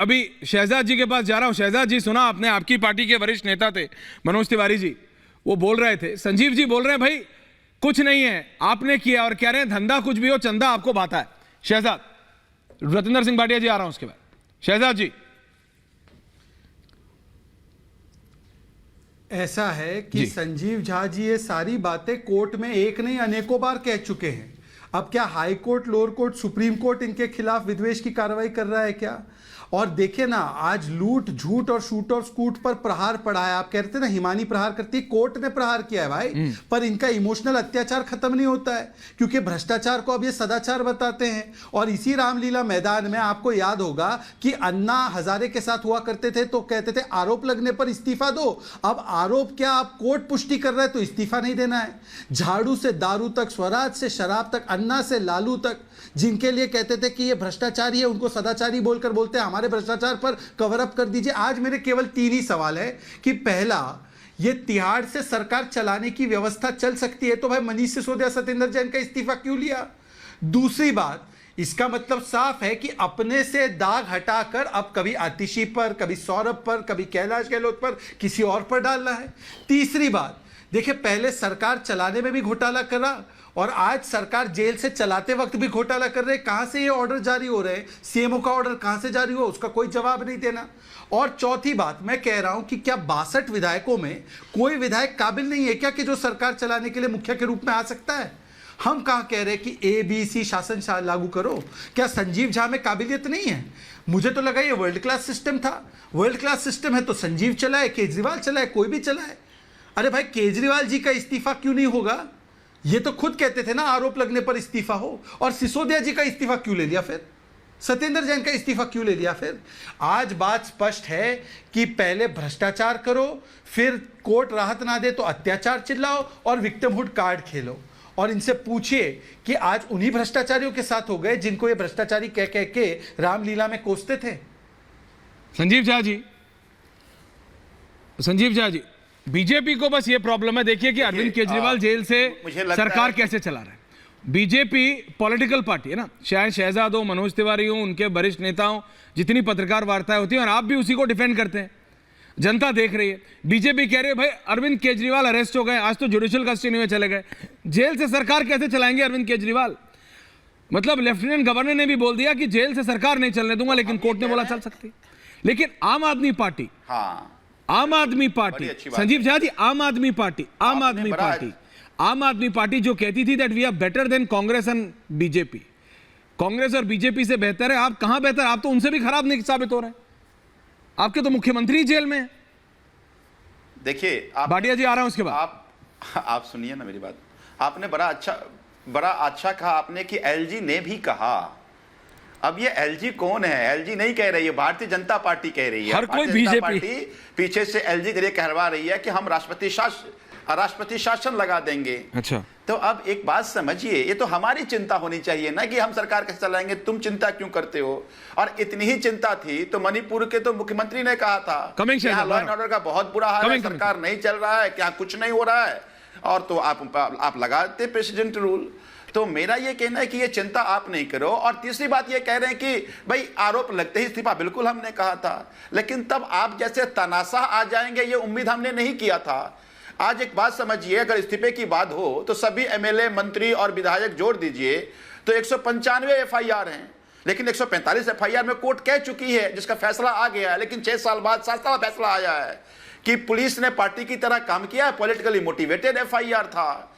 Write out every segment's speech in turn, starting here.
अभी शहजाद जी के पास जा रहा हूं। शहजाद जी, सुना आपने, आपकी पार्टी के वरिष्ठ नेता थे मनोज तिवारी जी, वो बोल रहे थे, संजीव जी बोल रहे हैं भाई कुछ नहीं है आपने किया, और कह रहे हैं धंधा कुछ भी हो चंदा आपको भाता है। शहजाद, रतिंदर सिंह भाटिया जी आ रहा हूं उसके बाद। शहजाद जी, ऐसा है कि संजीव झा जी ये सारी बातें कोर्ट में एक नहीं अनेकों बार कह चुके हैं। अब क्या high court, lower court, supreme court इनके खिलाफ विद्वेष की कार्रवाई कर रहा है क्या? और देखिए ना, आज लूट, झूठ और शूट और स्कूट पर प्रहार पड़ा है। आप कहते ना हिमानी प्रहार करती है, कोर्ट ने प्रहार किया है भाई, पर इनका इमोशनल अत्याचार खत्म नहीं होता है, क्योंकि भ्रष्टाचार को अब ये सदाचार बताते हैं। और इसी रामलीला मैदान में आपको याद होगा कि अन्ना हजारे के साथ हुआ करते थे तो कहते थे आरोप लगने पर इस्तीफा दो। अब आरोप क्या, आप कोर्ट पुष्टि कर रहे हैं तो इस्तीफा नहीं देना है। झाड़ू से दारू तक, स्वराज से शराब तक, अन्ना से लालू तक, जिनके लिए कहते थे कि ये भ्रष्टाचारी है, उनको सदाचारी बोलकर बोलते हैं हमारे भ्रष्टाचार पर कवर अप कर दीजिए। आज मेरे केवल 3 ही सवाल है कि पहला, ये तिहाड़ से सरकार चलाने की व्यवस्था चल सकती है तो भाई मनीष सिसोदिया, सत्येंद्र जैन का इस्तीफा क्यों लिया? दूसरी बात, इसका मतलब साफ है कि अपने से दाग हटाकर अब कभी आतिशी पर, कभी सौरभ पर, कभी कैलाश गहलोत पर, किसी और पर डालना है। तीसरी बात, देखिए पहले सरकार चलाने में भी घोटाला करा और आज सरकार जेल से चलाते वक्त भी घोटाला कर रहे हैं। कहां से ये ऑर्डर जारी हो रहे हैं? सीएमओ का ऑर्डर कहां से जारी हो, उसका कोई जवाब नहीं देना। और चौथी बात, मैं कह रहा हूं कि क्या 62 विधायकों में कोई विधायक काबिल नहीं है क्या कि जो सरकार चलाने के लिए मुखिया के रूप में आ सकता है? हम कहां कह रहे हैं कि ABC शासन लागू करो? क्या संजीव झा में काबिलियत नहीं है? मुझे तो लगा ये वर्ल्ड क्लास सिस्टम था। वर्ल्ड क्लास सिस्टम है तो संजीव चलाए, केजरीवाल चलाए, कोई भी चलाए। अरे भाई, केजरीवाल जी का इस्तीफा क्यों नहीं होगा? ये तो खुद कहते थे ना आरोप लगने पर इस्तीफा हो। और सिसोदिया जी का इस्तीफा क्यों ले लिया फिर? सत्येंद्र जैन का इस्तीफा क्यों ले लिया फिर? आज बात स्पष्ट है कि पहले भ्रष्टाचार करो, फिर कोर्ट राहत ना दे तो अत्याचार चिल्लाओ और विक्टिमहुड कार्ड खेलो। और इनसे पूछिए कि आज उन्हीं भ्रष्टाचारियों के साथ हो गए जिनको ये भ्रष्टाचारी कह कह के रामलीला में कोसते थे। संजीव झा जी, संजीव झा जी, बीजेपी को बस ये प्रॉब्लम है, देखिए कि अरविंद केजरीवाल जेल से सरकार कैसे चला रहा है। बीजेपी पॉलिटिकल पार्टी है ना, शायद शहजाद हो, मनोज तिवारी हो, उनके वरिष्ठ नेताओं, जितनी पत्रकार वार्ताएं होती हैं और आप भी उसी को डिफेंड करते हैं, जनता देख रही है। बीजेपी कह रही है भाई अरविंद केजरीवाल अरेस्ट हो गए, आज तो जुडिशियल कस्टडी में चले गए, जेल से सरकार कैसे चलाएंगे अरविंद केजरीवाल? मतलब लेफ्टिनेंट गवर्नर ने भी बोल दिया कि जेल से सरकार नहीं चलने दूंगा, लेकिन कोर्ट ने बोला चल सकती। लेकिन आम आदमी पार्टी, आम आदमी पार्टी, संजीव झा जी, आम आदमी पार्टी जो कहती थी that we are better than Congress and BJP, Congress और बीजेपी से बेहतर है, आप कहां बेहतर? आप तो उनसे भी खराब नहीं साबित हो रहे हैं। आपके तो मुख्यमंत्री जेल में है। देखिए, भाटिया जी आ रहा हूं उसके बाद। आप सुनिए ना मेरी बात। आपने बड़ा अच्छा कहा आपने कि एलजी ने भी कहा। अब ये एलजी कौन है? एलजी नहीं कह रही है, भारतीय जनता पार्टी कह रही है। हर कोई बीजेपी पार्टी पीछे से एलजी के लिए कहवा रही है कि हम राष्ट्रपति शासन लगा देंगे। अच्छा, तो अब एक बात समझिए, ये तो हमारी चिंता होनी चाहिए ना कि हम सरकार कैसे चलाएंगे। तुम चिंता क्यों करते हो? और इतनी ही चिंता थी तो मणिपुर के तो मुख्यमंत्री ने कहा था कि यहाँ लॉ एंड ऑर्डर का बहुत बुरा हाल है, सरकार नहीं चल रहा है, क्या कुछ नहीं हो रहा है, और तो आप लगाते प्रेसिडेंट रूल। तो मेरा ये कहना है कि ये चिंता आप नहीं करो। और तीसरी बात ये कह रहे हैं कि भाई आरोप लगते ही इस्तीफा, बिल्कुल हमने कहा था, लेकिन तब आप जैसे तनाशाह आ जाएंगे ये उम्मीद हमने नहीं किया था। आज एक बात समझिए, अगर इस्तीफे की बात हो तो सभी एमएलए, मंत्री और विधायक जोड़ दीजिए तो 195 एफआईआर हैं, लेकिन 145 एफआईआर में कोर्ट कह चुकी है, जिसका फैसला आ गया है। लेकिन 6 साल बाद 7 साल फैसला आया है कि पुलिस ने पार्टी की तरह काम किया है, पॉलिटिकली मोटिवेटेड एफआईआर था।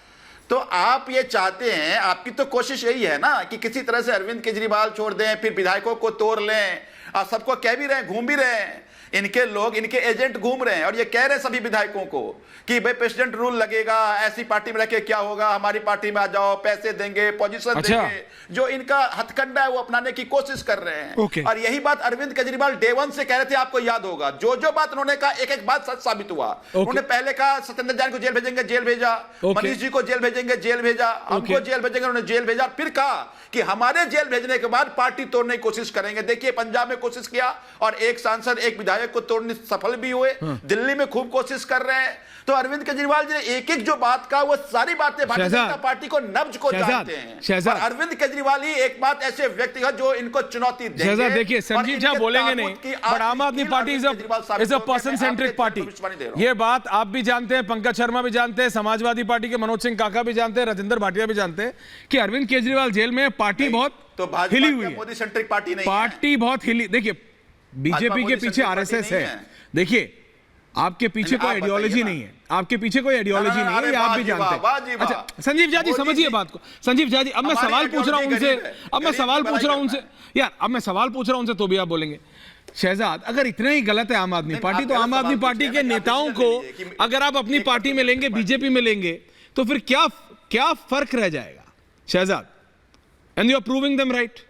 तो आप ये चाहते हैं, आपकी तो कोशिश यही है ना कि किसी तरह से अरविंद केजरीवाल छोड़ दें, फिर विधायकों को तोड़ लें। आप सबको कह भी रहे हैं, घूम भी रहे हैं, इनके लोग, इनके एजेंट घूम रहे हैं और ये कह रहे हैं सभी विधायकों को कि भाई प्रेसिडेंट रूल लगेगा, ऐसी पार्टी में रह के क्या होगा, हमारी पार्टी में आ जाओ, पैसे देंगे, पोजीशन देंगे। जो इनका हथकंडा है वो अपनाने की कोशिश कर रहे हैं। और यही बात अरविंद केजरीवाल डे 1 से कह रहे थे, आपको याद होगा। जो बात उन्होंने कहा, एक एक बात सच साबित हुआ। उन्होंने पहले कहा सत्येंद्र जैन को जेल भेजेंगे, जेल भेजा, मनीष जी को जेल भेजेंगे, जेल भेजा, हमको जेल भेजेंगे, उन्होंने जेल भेजा। फिर कहा कि हमारे जेल भेजने के बाद पार्टी तोड़ने की कोशिश करेंगे। देखिए पंजाब में कोशिश किया और एक सांसद एक विधायक को तोड़ने सफल भी हुए। दिल्ली में खूब कोशिश कर रहे हैं। तो अरविंद केजरीवाल जी ने एक एक जो बात कहा वो सारी बातें भारतीय जनता पार्टी को नब्ज को जानते हैं। और अरविंद केजरीवाल ही एक बात ऐसे व्यक्ति है जो इनको चुनौती देंगे। देखिए संजीव झा बोलेंगे नहीं, बट आम आदमी party is a person centric party. ये बात आप भी जानते हैं, पंकज शर्मा भी जानते हैं, समाजवादी पार्टी के मनोज सिंह काका भी जानते हैं, राजेंद्र भाटिया भी जानते हैं कि अरविंद केजरीवाल जेल में पार्टी बहुत तो हिली हुई है। मोदी सेंट्रिक पार्टी नहीं, पार्टी बहुत हिली। देखिए बीजेपी के पीछे आरएसएस है। देखिए आपके पीछे कोई आइडियोलॉजी नहीं है, आपके पीछे कोई आइडियोलॉजी नहीं है, ये आप भी जानते हैं। अच्छा संजीव झा जी समझिए बात को। संजीव झा जी अब मैं सवाल पूछ रहा हूं उनसे, यार अब मैं सवाल पूछ रहा हूं उनसे तो भी आप बोलेंगे। शहजाद अगर इतना ही गलत है आम आदमी पार्टी, तो आम आदमी पार्टी के नेताओं को अगर आप अपनी पार्टी में लेंगे, बीजेपी में लेंगे, तो फिर क्या फर्क रह जाएगा Shahzad? And you are proving them right.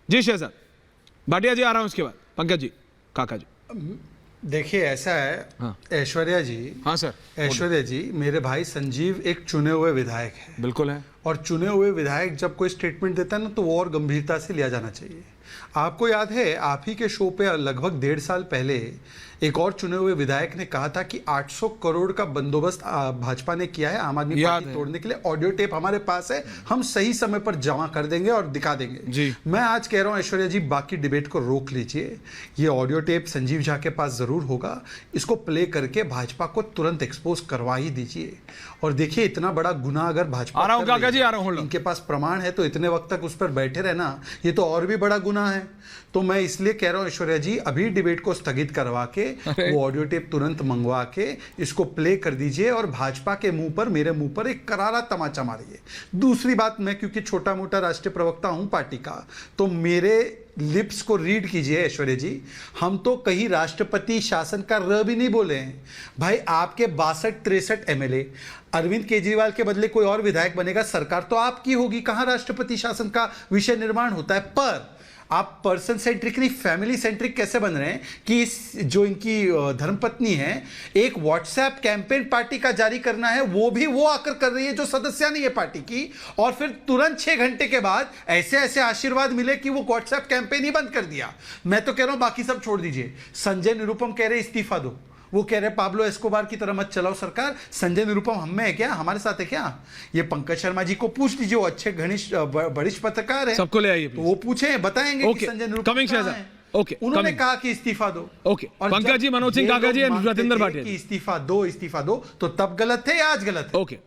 जी शहजाद भाटिया जी आ रहा हूं, उसके बाद पंकज जी, काका जी। देखिए ऐसा है, हाँ। ऐश्वर्या जी, हाँ सर, ऐश्वर्या जी, मेरे भाई संजीव एक चुने हुए विधायक है। बिल्कुल है। और चुने हुए विधायक जब कोई स्टेटमेंट देता है ना तो वो और गंभीरता से लिया जाना चाहिए। आपको याद है आप ही के शो पे लगभग 1.5 साल पहले एक और चुने हुए विधायक ने कहा था कि 800 करोड़ का बंदोबस्त भाजपा ने किया है आम आदमी पार्टी तोड़ने के लिए। ऑडियो टेप हमारे पास है, हम सही समय पर जमा कर देंगे और दिखा देंगे जी। मैं आज कह रहा हूं ऐश्वर्या जी, बाकी डिबेट को रोक लीजिए। ये ऑडियो टेप संजीव झा के पास जरूर होगा, इसको प्ले करके भाजपा को तुरंत एक्सपोज करवा ही दीजिए। और देखिए इतना बड़ा गुनाह अगर भाजपा इनके पास प्रमाण है तो इतने वक्त तक उस पर बैठे रहना ये तो और भी बड़ा गुनाह है। तो मैं इसलिए कह रहा हूं ऐश्वर्या जी, अभी डिबेट को स्थगित करवा के वो ऑडियो टेप तुरंत मंगवा के इसको प्ले कर दीजिए और भाजपा के मुंह पर, मेरे मुंह पर एक करारा तमाचा मारिए। दूसरी बात, मैं क्योंकि छोटा मोटा राष्ट्रीय प्रवक्ता हूं पार्टी का, तो मेरे लिप्स को रीड कीजिए ऐश्वर्या जी, हम तो कहीं राष्ट्रपति शासन का र भी नहीं बोले हैं भाई। आपके 62-63 एमएलए, अरविंद केजरीवाल के बदले कोई और विधायक बनेगा, सरकार तो आपकी होगी, कहां राष्ट्रपति शासन का विषय निर्माण होता है। पर आप पर्सन सेंट्रिक नहीं फैमिली सेंट्रिक कैसे बन रहे हैं कि जो इनकी धर्मपत्नी है एक व्हाट्सएप कैंपेन पार्टी का जारी करना है, वो भी वो आकर कर रही है जो सदस्य नहीं है पार्टी की, और फिर तुरंत 6 घंटे के बाद ऐसे ऐसे आशीर्वाद मिले कि वो व्हाट्सएप कैंपेन ही बंद कर दिया। मैं तो कह रहा हूं बाकी सब छोड़ दीजिए। संजय निरुपम कह रहे इस्तीफा दो, वो कह रहे पाब्लो एस्कोबार की तरह मत चलाओ सरकार। संजय निरुपम हम में है क्या, हमारे साथ है क्या? ये पंकज शर्मा जी को पूछ लीजिए, वो अच्छे घनिष्ठ वरिष्ठ पत्रकार है, सबको ले आइए, तो वो पूछे बताएंगे कि संजय निरुपम उन्होंने कहा कि इस्तीफा दो। और पंकज जी, मनोज सिंह काका जी, राजेंद्र भाटिया कि इस्तीफा दो तो तब गलत थे या आज गलत है?